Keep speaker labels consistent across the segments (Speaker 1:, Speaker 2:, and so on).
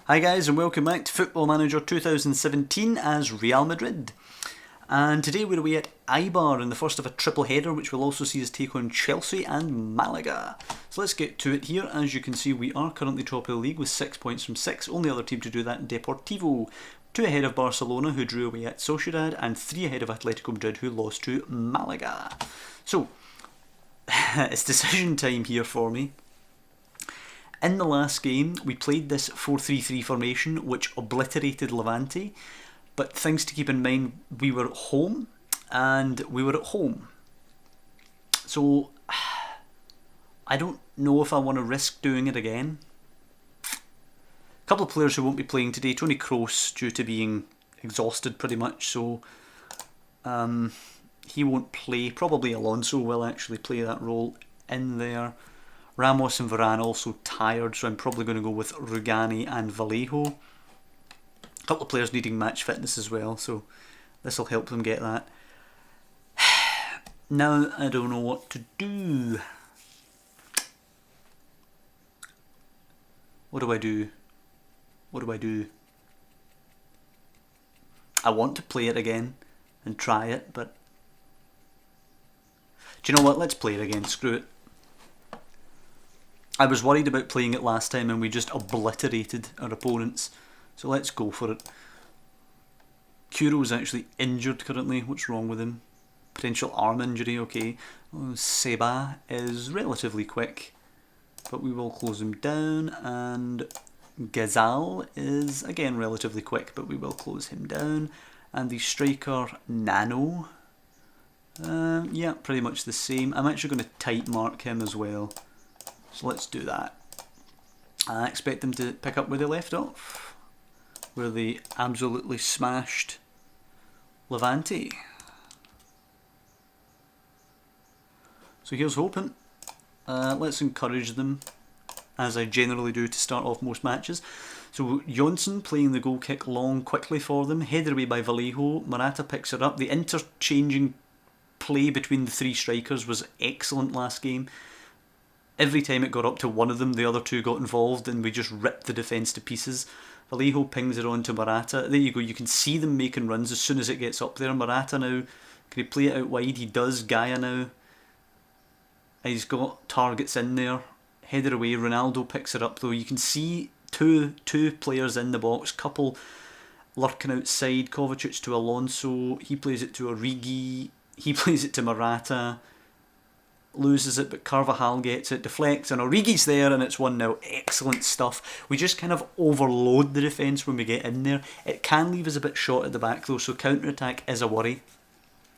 Speaker 1: Hi guys and welcome back to Football Manager 2017 as Real Madrid. And today we're away at Eibar in the first of a triple header which will also see us take on Chelsea and Malaga. So let's get to it here. As you can see, we are currently top of the league with 6 points from 6. Only other team to do that, Deportivo. 2 ahead of Barcelona, who drew away at Sociedad, and 3 ahead of Atletico Madrid, who lost to Malaga. So it's decision time here for me. In the last game, we played this 4-3-3 formation, which obliterated Levante. But things to keep in mind, we were at home, and we were at home. So, I don't know if I want to risk doing it again. A couple of players who won't be playing today. Toni Kroos, due to being exhausted pretty much, so he won't play. Probably Alonso will actually play that role in there. Ramos and Varane also tired, so I'm probably going to go with Rugani and Vallejo. A couple of players needing match fitness as well, so this will help them get that. Now I don't know what to do. What do I do? What do I do? I want to play it again and try it, but do you know what? Let's play it again. Screw it. I was worried about playing it last time and we just obliterated our opponents. So let's go for it. Kuro's actually injured currently. What's wrong with him? Potential arm injury, okay. Seba is relatively quick, but we will close him down. And Gazal is again relatively quick, but we will close him down. And the striker Nano, yeah, pretty much the same. I'm actually going to tight mark him as well. So let's do that. I expect them to pick up where they left off, where they absolutely smashed Levante. So here's hoping. Let's encourage them, as I generally do to start off most matches. So Johnson playing the goal kick long quickly for them, headed away by Vallejo. Morata picks it up. The interchanging play between the 3 strikers was excellent last game. Every time it got up to one of them, the other 2 got involved and we just ripped the defence to pieces. Vallejo pings it on to Morata. There you go, you can see them making runs as soon as it gets up there. Morata now, can he play it out wide? He does. Gaia now. He's got targets in there. Headed away, Ronaldo picks it up though. You can see two players in the box, couple lurking outside. Kovacic to Alonso, he plays it to Origi, he plays it to Morata. Loses it, but Carvajal gets it, deflects, and Origi's there, and it's 1-0. Excellent stuff. We just kind of overload the defence when we get in there. It can leave us a bit short at the back though, so counter-attack is a worry.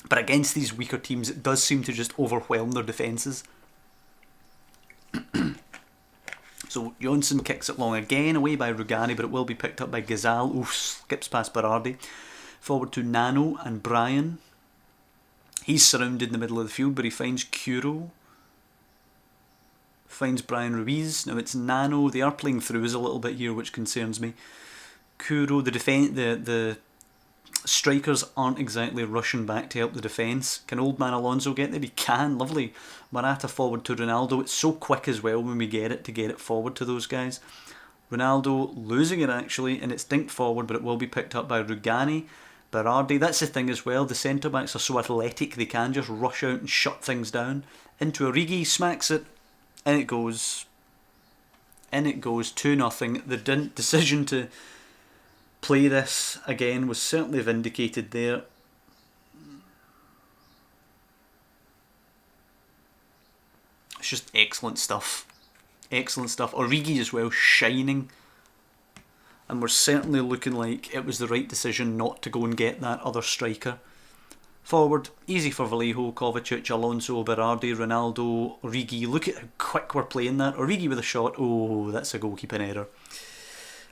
Speaker 1: But against these weaker teams, it does seem to just overwhelm their defences. So Johnson kicks it long again, away by Rugani, but it will be picked up by Gazal. Oof, skips past Berardi. Forward to Nano and Brian. He's surrounded in the middle of the field, but he finds Kuro. Finds Brian Ruiz. Now it's Nano. They are playing through us a little bit here, which concerns me. Kuro, the strikers aren't exactly rushing back to help the defence. Can old man Alonso get there? He can. Lovely. Morata forward to Ronaldo. It's so quick as well when we get it to get it forward to those guys. Ronaldo losing it actually, and it's dinked forward, but it will be picked up by Rugani. Berardi, that's the thing as well, the centre-backs are so athletic, they can just rush out and shut things down. Into Origi, smacks it, and it goes. In it goes, 2-0. The decision to play this again was certainly vindicated there. It's just excellent stuff. Excellent stuff. Origi as well, shining. And we're certainly looking like it was the right decision not to go and get that other striker. Forward, easy for Vallejo, Kovacic, Alonso, Berardi, Ronaldo, Origi. Look at how quick we're playing that. Origi with a shot. Oh, that's a goalkeeping error.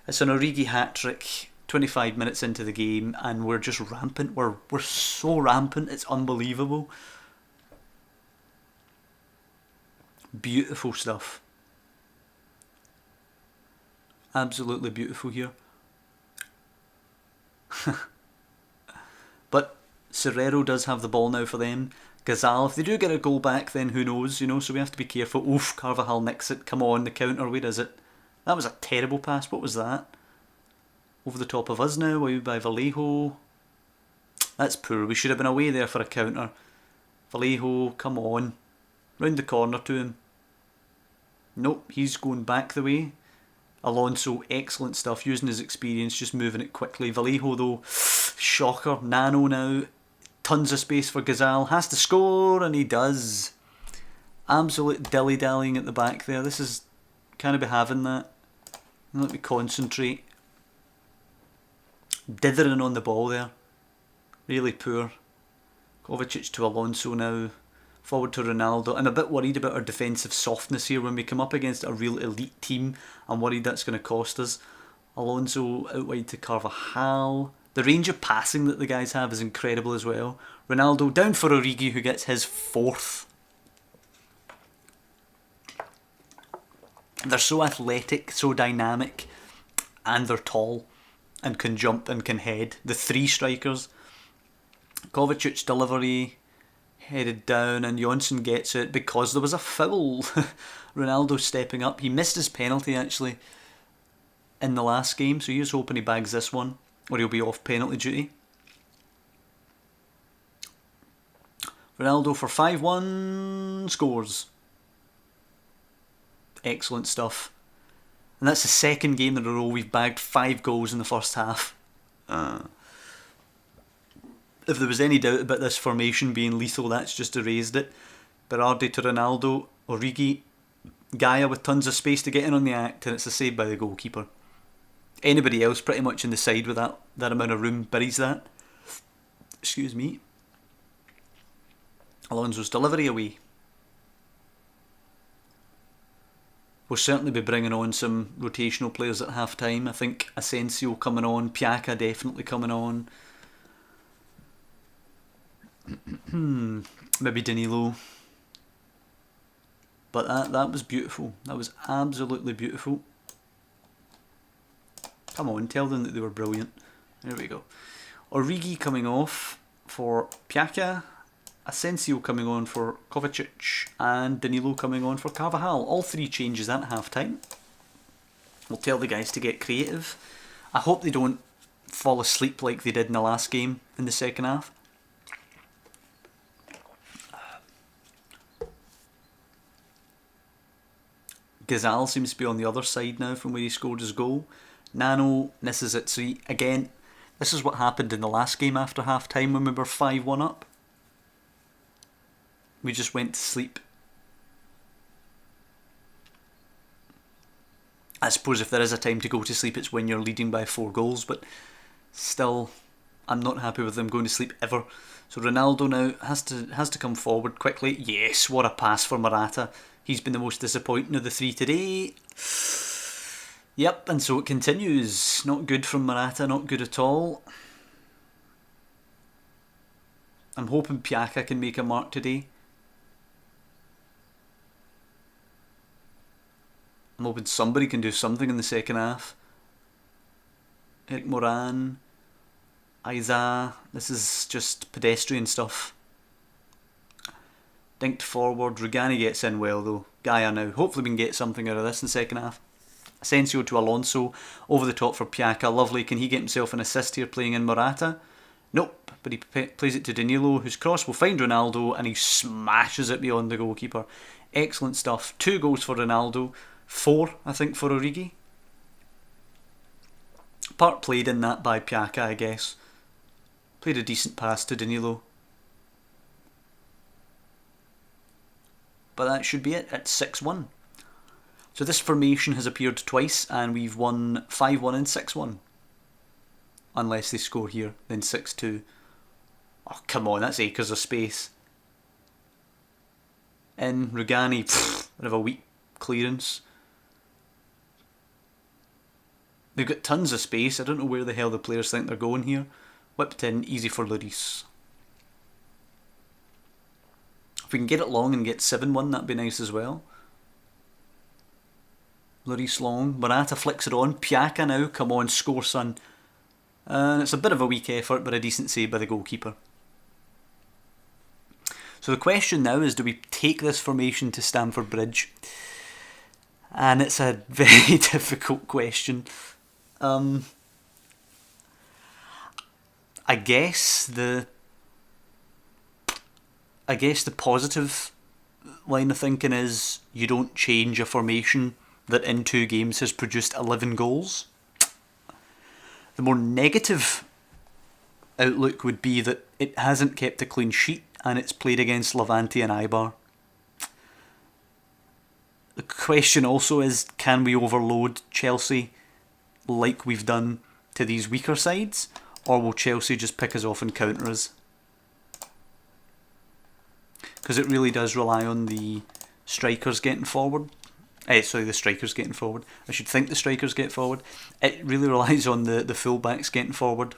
Speaker 1: It's an Origi hat-trick, 25 minutes into the game, and we're just rampant. We're so rampant, it's unbelievable. Beautiful stuff. Absolutely beautiful here. But Serrero does have the ball now for them. Gazal, if they do get a goal back, then who knows, you know, so we have to be careful. Oof, Carvajal nicks it. Come on, the counter, where is it? That was a terrible pass. What was that? Over the top of us now, away by Vallejo. That's poor, we should have been away there for a counter. Vallejo, come on. Round the corner to him. Nope, he's going back the way. Alonso, excellent stuff, using his experience, just moving it quickly. Vallejo though, shocker. Nano now, tons of space for Gazal, has to score, and he does. Absolute dilly-dallying at the back there. This is, can't be having that. Let me concentrate. Dithering on the ball there. Really poor. Kovacic to Alonso now. Forward to Ronaldo. I'm a bit worried about our defensive softness here when we come up against a real elite team. I'm worried that's going to cost us. Alonso out wide to Carvajal. The range of passing that the guys have is incredible as well. Ronaldo down for Origi, who gets his 4th. They're so athletic, so dynamic, and they're tall and can jump and can head. The 3 strikers. Kovacic delivery headed down, and Jonsson gets it because there was a foul. Ronaldo stepping up. He missed his penalty actually in the last game, so here's hoping he bags this one, or he'll be off penalty duty. Ronaldo for 5-1 scores. Excellent stuff. And that's the second game in a row we've bagged 5 goals in the first half. If there was any doubt about this formation being lethal, that's just erased it. Berardi to Ronaldo, Origi, Gaia with tons of space to get in on the act, and it's a save by the goalkeeper. Anybody else pretty much in the side with that amount of room buries that. Excuse me. Alonso's delivery away. We'll certainly be bringing on some rotational players at half time. I think Asensio coming on, Piaka definitely coming on. Maybe Danilo. But that was beautiful. That was absolutely beautiful. Come on, tell them that they were brilliant. There we go. Origi coming off for Piaka. Asensio coming on for Kovacic. And Danilo coming on for Carvajal. All 3 changes at half time. We'll tell the guys to get creative. I hope they don't fall asleep like they did in the last game in the second half. Gazal seems to be on the other side now from where he scored his goal. Nano misses it. So again, this is what happened in the last game after half time when we were 5-1 up. We just went to sleep. I suppose if there is a time to go to sleep, it's when you're leading by 4 goals, but still, I'm not happy with them going to sleep ever. So Ronaldo now has to come forward quickly. Yes, what a pass for Morata. He's been the most disappointing of the 3 today. Yep, and so it continues. Not good from Morata, not good at all. I'm hoping Piaka can make a mark today. I'm hoping somebody can do something in the second half. Eric Moran, Aiza, this is just pedestrian stuff. Dinked forward, Rugani gets in well though. Gaia now, hopefully we can get something out of this in the second half. Asensio to Alonso, over the top for Piaka, lovely. Can he get himself an assist here playing in Morata? Nope, but he plays it to Danilo, whose cross will find Ronaldo, and he smashes it beyond the goalkeeper. Excellent stuff. 2 goals for Ronaldo, 4 I think for Origi. Part played in that by Piaka, I guess. Played a decent pass to Danilo. But that should be it at 6-1. So this formation has appeared twice and we've won 5-1 and 6-1. Unless they score here, then 6-2. Oh, come on, that's acres of space. In Rugani, they have a weak clearance. They've got tons of space. I don't know where the hell the players think they're going here. Whipped in, easy for Lloris. If we can get it long and get 7-1, that'd be nice as well. Lloris long. Morata flicks it on. Piaka now. Come on, score, son. And it's a bit of a weak effort, but a decent save by the goalkeeper. So the question now is, do we take this formation to Stamford Bridge? And it's a very difficult question. I guess the positive line of thinking is you don't change a formation that in 2 games has produced 11 goals. The more negative outlook would be that it hasn't kept a clean sheet and it's played against Levante and Eibar. The question also is, can we overload Chelsea like we've done to these weaker sides, or will Chelsea just pick us off and counter us? Because it really does rely on the strikers getting forward. The strikers getting forward. I should think the strikers get forward. It really relies on the fullbacks getting forward,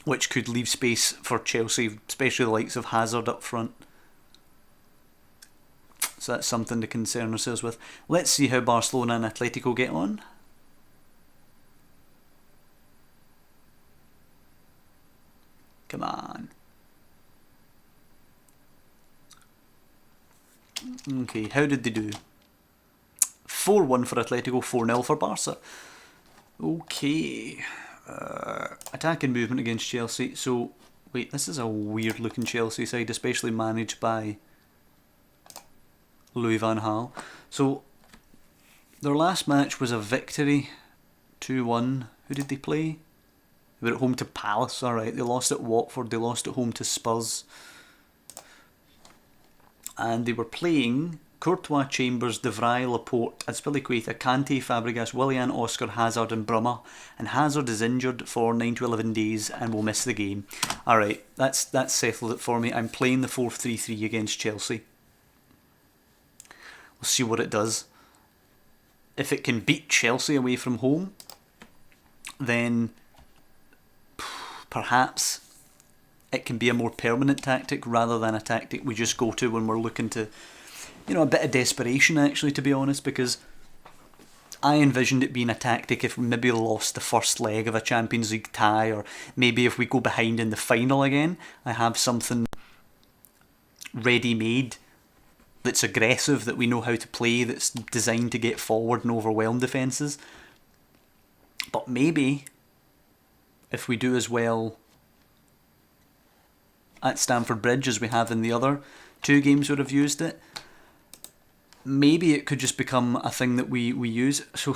Speaker 1: which could leave space for Chelsea, especially the likes of Hazard up front. So that's something to concern ourselves with. Let's see how Barcelona and Atletico get on. Come on. Okay, how did they do? 4-1 for Atletico, 4-0 for Barca. Okay. Attacking movement against Chelsea. So, wait, this is a weird looking Chelsea side, especially managed by Louis van Gaal. So, their last match was a victory, 2-1. Who did they play? They were at home to Palace, alright. They lost at Watford, they lost at home to Spurs. And they were playing Courtois, Chambers, De Vrij, Laporte, Azpilicueta, Kante, Fabregas, Willian, Oscar, Hazard and Brummer. And Hazard is injured for 9 to 11 days and will miss the game. Alright, that's settled it for me. I'm playing the 4-3-3 against Chelsea. We'll see what it does. If it can beat Chelsea away from home, then perhaps it can be a more permanent tactic rather than a tactic we just go to when we're looking to, a bit of desperation actually, to be honest, because I envisioned it being a tactic if we maybe lost the first leg of a Champions League tie, or maybe if we go behind in the final again, I have something ready-made that's aggressive, that we know how to play, that's designed to get forward and overwhelm defences. But maybe if we do as well at Stamford Bridge as we have in the other 2 games where I've used it, maybe it could just become a thing that we use. So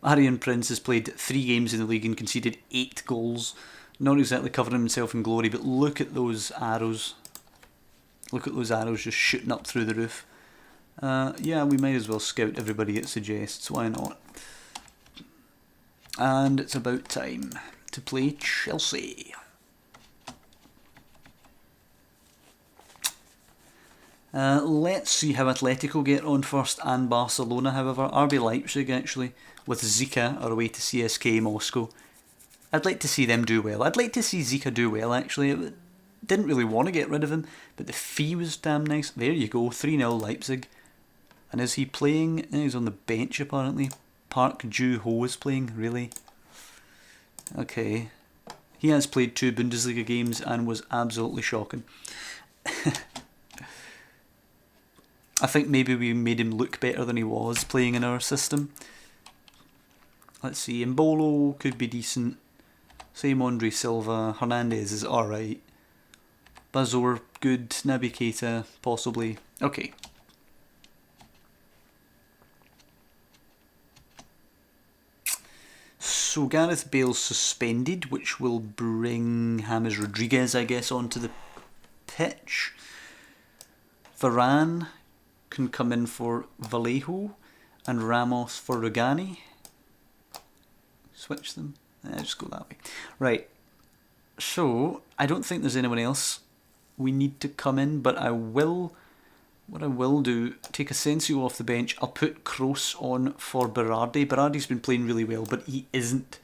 Speaker 1: Arian Prince has played 3 games in the league and conceded 8 goals. Not exactly covering himself in glory, but look at those arrows. Look at those arrows just shooting up through the roof. Yeah, we might as well scout everybody it suggests, why not? And it's about time to play Chelsea. Let's see how Atletico get on first, and Barcelona, however. RB Leipzig, actually, with Zika, are away to CSK Moscow. I'd like to see them do well. I'd like to see Zika do well, actually. I didn't really want to get rid of him, but the fee was damn nice. There you go, 3-0 Leipzig. And is he playing? He's on the bench, apparently. Park Ju-ho is playing, really? Okay. He has played 2 Bundesliga games and was absolutely shocking. I think maybe we made him look better than he was playing in our system. Let's see, Mbolo could be decent. Same Andre Silva. Hernandez is alright. Bazor, good. Naby Keita, possibly. Okay. So Gareth Bale's suspended, which will bring James Rodriguez, I guess, onto the pitch. Varane can come in for Vallejo and Ramos for Rugani. Switch them. Just go that way. Right. So, I don't think there's anyone else we need to come in, but what I will do, take Asensio off the bench. I'll put Kroos on for Berardi. Berardi's been playing really well, but he isn't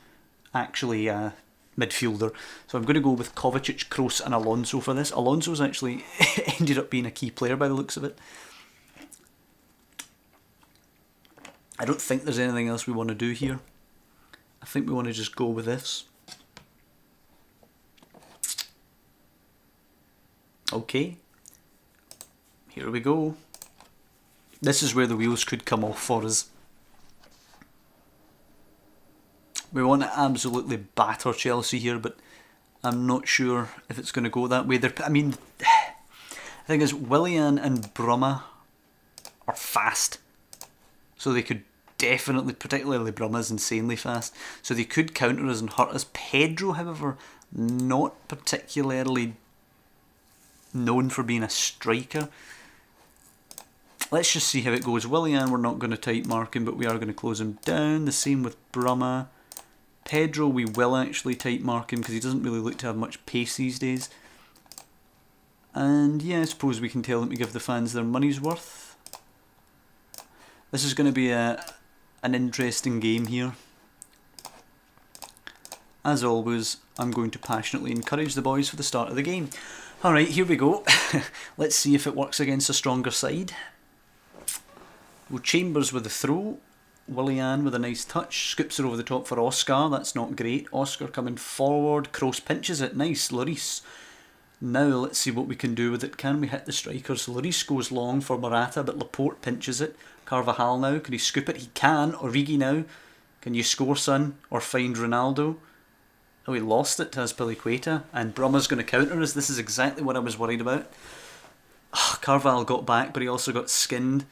Speaker 1: actually a midfielder. So I'm going to go with Kovacic, Kroos and Alonso for this. Alonso's actually ended up being a key player by the looks of it. I don't think there's anything else we want to do here. I think we want to just go with this. Okay. Here we go. This is where the wheels could come off for us. We want to absolutely batter Chelsea here, but I'm not sure if it's going to go that way. I mean, the thing is, Willian and Brumma are fast. So they could definitely, particularly Brumma's insanely fast, so they could counter us and hurt us. Pedro, however, not particularly known for being a striker. Let's just see how it goes. Willian, we're not going to tight mark him, but we are going to close him down. The same with Brumma. Pedro, we will actually tight mark him because he doesn't really look to have much pace these days. And yeah, I suppose we can tell them to give the fans their money's worth. This is going to be an interesting game here. As always, I'm going to passionately encourage the boys for the start of the game. Alright, here we go. Let's see if it works against a stronger side. Well, Chambers with a throw. Willian with a nice touch. Scoops it over the top for Oscar. That's not great. Oscar coming forward. Kroos pinches it. Nice. Lloris. Now let's see what we can do with it. Can we hit the strikers? Lloris goes long for Morata, but Laporte pinches it. Carvajal now. Can he scoop it? He can. Origi now. Can you score, son? Or find Ronaldo? Oh, he lost it to Azpilicueta. And Brumma's going to counter us. This is exactly what I was worried about. Carvajal got back, but he also got skinned.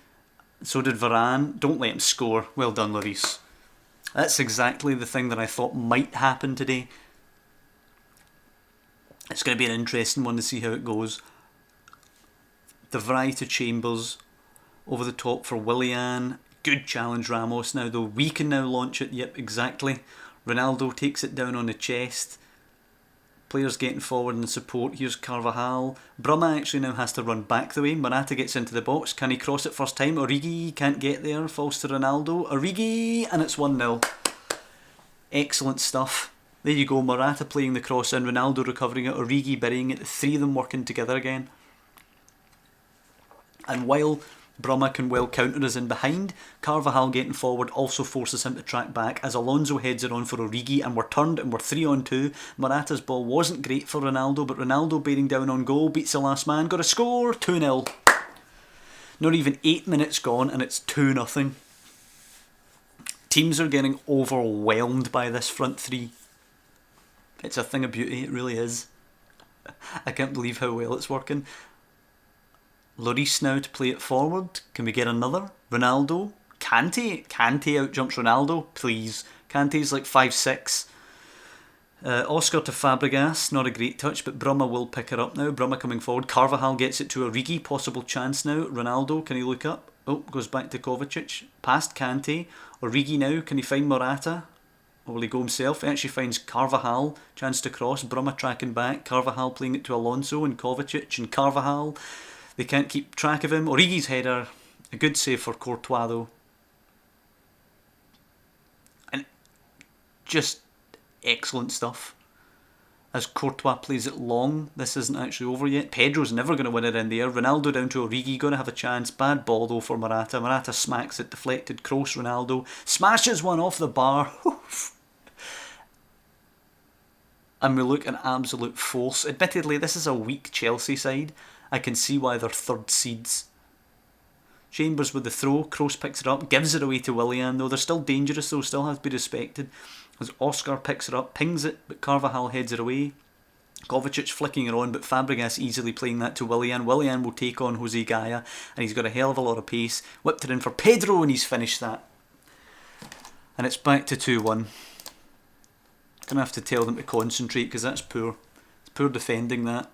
Speaker 1: So did Varane. Don't let him score. Well done, Lloris. That's exactly the thing that I thought might happen today. It's going to be an interesting one to see how it goes. The variety Chambers over the top for Willian. Good challenge, Ramos. Now, though, we can now launch it. Yep, exactly. Ronaldo takes it down on the chest. Players getting forward in support. Here's Carvajal. Brumma actually now has to run back the way. Morata gets into the box. Can he cross it first time? Origi can't get there. Falls to Ronaldo. Origi! And it's 1-0. Excellent stuff. There you go. Morata playing the cross in. Ronaldo recovering it. Origi burying it. The three of them working together again. And while Brumma can well counter us in behind, Carvajal getting forward also forces him to track back as Alonso heads it on for Origi, and we're turned and we're 3-on-2. Morata's ball wasn't great for Ronaldo, but Ronaldo bearing down on goal, beats the last man, got a score, 2-0. Not even 8 minutes gone and it's 2-0. Teams are getting overwhelmed by this front three. It's a thing of beauty, it really is. I can't believe how well it's working. Lloris now to play it forward. Can we get another? Ronaldo. Kante outjumps Ronaldo. Please. Kante's like 5'6". Oscar to Fabregas. Not a great touch, but Brumma will pick it up now. Brumma coming forward. Carvajal gets it to Origi. Possible chance now. Ronaldo. Can he look up? Oh, goes back to Kovacic. Past Kante. Origi now. Can he find Morata? Or will he go himself? He actually finds Carvajal. Chance to cross. Brumma tracking back. Carvajal playing it to Alonso and Kovacic and Carvajal. They can't keep track of him. Origi's header. A good save for Courtois though. And just excellent stuff. As Courtois plays it long. This isn't actually over yet. Pedro's never going to win it in the air. Ronaldo down to Origi. Going to have a chance. Bad ball though for Morata. Morata smacks it. Deflected. Kroos. Ronaldo. Smashes one off the bar. And we look an absolute force. Admittedly, this is a weak Chelsea side. I can see why they're third seeds. Chambers with the throw. Kroos picks it up. Gives it away to Willian though. They're still dangerous though. Still have to be respected. As Oscar picks it up. Pings it. But Carvajal heads it away. Kovacic flicking it on. But Fabregas easily playing that to Willian. Willian will take on Jose Gaya. And he's got a hell of a lot of pace. Whipped it in for Pedro and he's finished that. And it's back to 2-1. Going to have to tell them to concentrate because that's poor. It's poor defending that.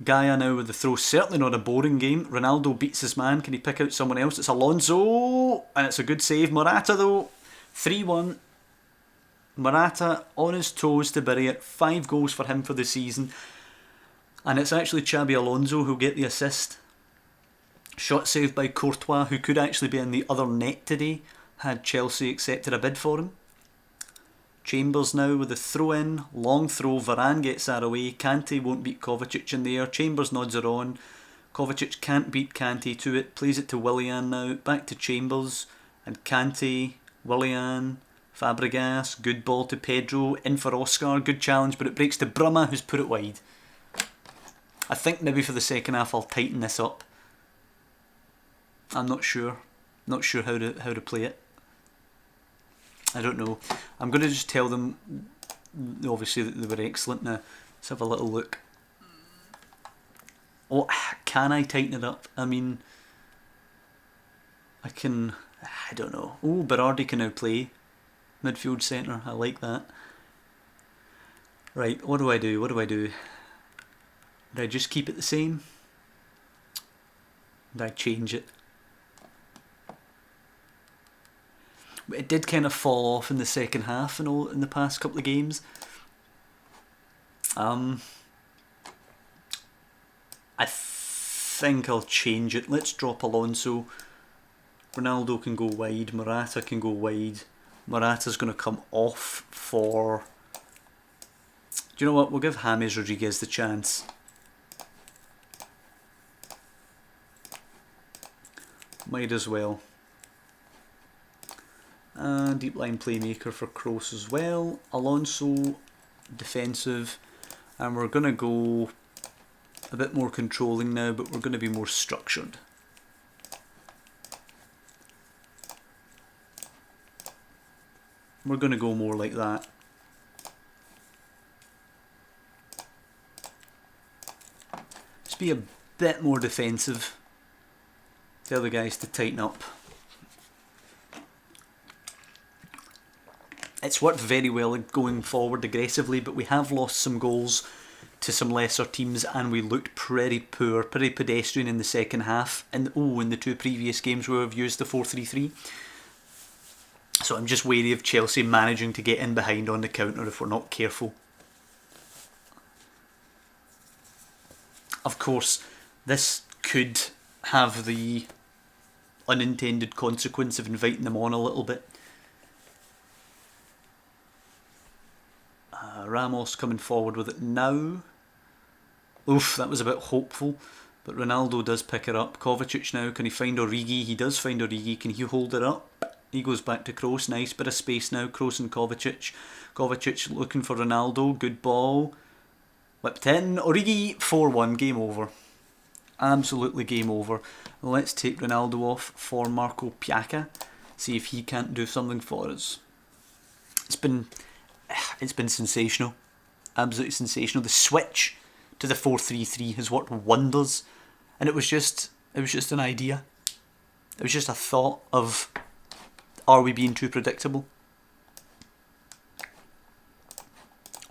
Speaker 1: Gaya now with the throw. Certainly not a boring game. Ronaldo beats his man. Can he pick out someone else? It's Alonso. And it's a good save. Morata though. 3-1. Morata on his toes to bury it. 5 goals for him for the season. And it's actually Xabi Alonso who'll get the assist. Shot saved by Courtois, who could actually be in the other net today had Chelsea accepted a bid for him. Chambers now with the throw in, long throw, Varane gets that away, Kante won't beat Kovacic in the air, Chambers nods it on, Kovacic can't beat Kante to it, plays it to Willian now, back to Chambers, and Kante, Willian, Fabregas, good ball to Pedro, in for Oscar, good challenge, but it breaks to Brumma who's put it wide. I think maybe for the second half I'll tighten this up. I'm not sure how to play it. I don't know. I'm going to just tell them obviously they were excellent. Now, let's have a little look. Oh, can I tighten it up? I mean, I don't know. Oh, Berardi can now play midfield centre. I like that. Right, what do I do? Do I just keep it the same? Do I change it? It did kind of fall off in the second half and all in the past couple of games. I think I'll change it. Let's drop Alonso. Ronaldo can go wide. Morata can go wide. Morata's going to come off for... Do you know what? We'll give James Rodriguez the chance. Might as well. Deep line playmaker for Kroos as well. Alonso, defensive. And we're going to go a bit more controlling now, but we're going to be more structured. We're going to go more like that. Just be a bit more defensive. Tell the guys to tighten up. It's worked very well going forward aggressively, but we have lost some goals to some lesser teams and we looked pretty poor, pretty pedestrian in the second half. And in the two previous games where we've used the 4-3-3. So I'm just wary of Chelsea managing to get in behind on the counter if we're not careful. Of course, this could have the unintended consequence of inviting them on a little bit. Ramos coming forward with it now. Oof, that was a bit hopeful, but Ronaldo does pick it up. Kovacic now, can he find Origi? He does find Origi. Can he hold it up? He goes back to Kroos. Nice bit of space now. Kroos and Kovacic. Kovacic looking for Ronaldo. Good ball. Whipped in. Origi 4-1. Game over. Absolutely game over. Let's take Ronaldo off for Marco Piacca. See if he can't do something for us. It's been sensational. Absolutely sensational. The switch to the 4-3-3 has worked wonders. And it was just an idea. It was just a thought of, are we being too predictable?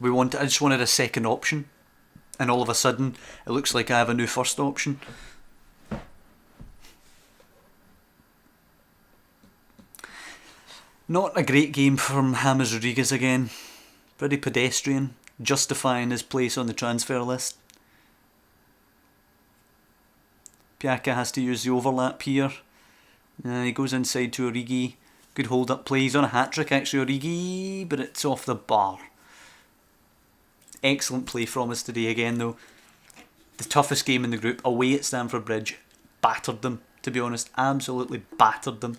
Speaker 1: I just wanted a second option. And all of a sudden, it looks like I have a new first option. Not a great game from James Rodriguez again. Pretty pedestrian, justifying his place on the transfer list. Piacca has to use the overlap here. He goes inside to Origi. Good hold up play. He's on a hat-trick actually, Origi, but it's off the bar. Excellent play from us today again though. The toughest game in the group, away at Stamford Bridge. Battered them, to be honest. Absolutely battered them.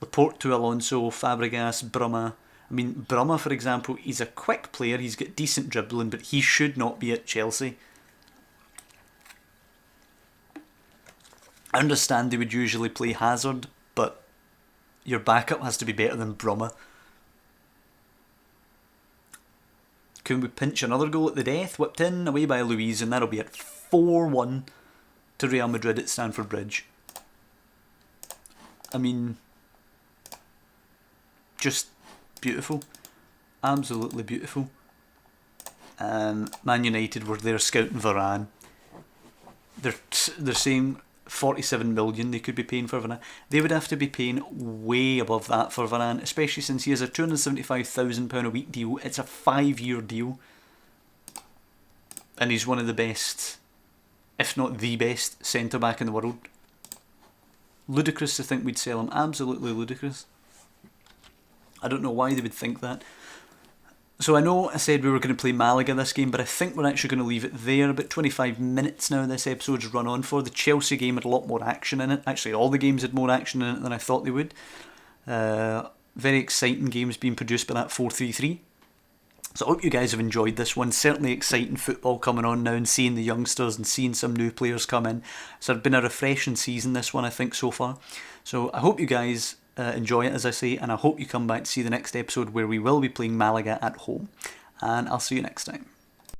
Speaker 1: Laporte to Alonso, Fabregas, Bruma. I mean, Bruma, for example, he's a quick player. He's got decent dribbling, but he should not be at Chelsea. I understand they would usually play Hazard, but your backup has to be better than Bruma. Can we pinch another goal at the death? Whipped in, away by Luiz, and that'll be at 4-1 to Real Madrid at Stamford Bridge. I mean, just beautiful. Absolutely beautiful. Man United were there scouting Varane. They're saying 47 million they could be paying for Varane. They would have to be paying way above that for Varane, especially since he has a £275,000 a week deal. It's a 5-year deal. And he's one of the best, if not the best, centre-back in the world. Ludicrous to think we'd sell him. Absolutely ludicrous. I don't know why they would think that. So I know I said we were going to play Malaga this game, but I think we're actually going to leave it there. About 25 minutes now this episode's run on for. The Chelsea game had a lot more action in it. Actually, all the games had more action in it than I thought they would. Very exciting games being produced by that 4-3-3. So I hope you guys have enjoyed this one. Certainly exciting football coming on now and seeing the youngsters and seeing some new players come in. So it's been a refreshing season, this one, I think, so far. So I hope you guys enjoy it, as I say, and I hope you come back to see the next episode where we will be playing Malaga at home. and I'll see you next time.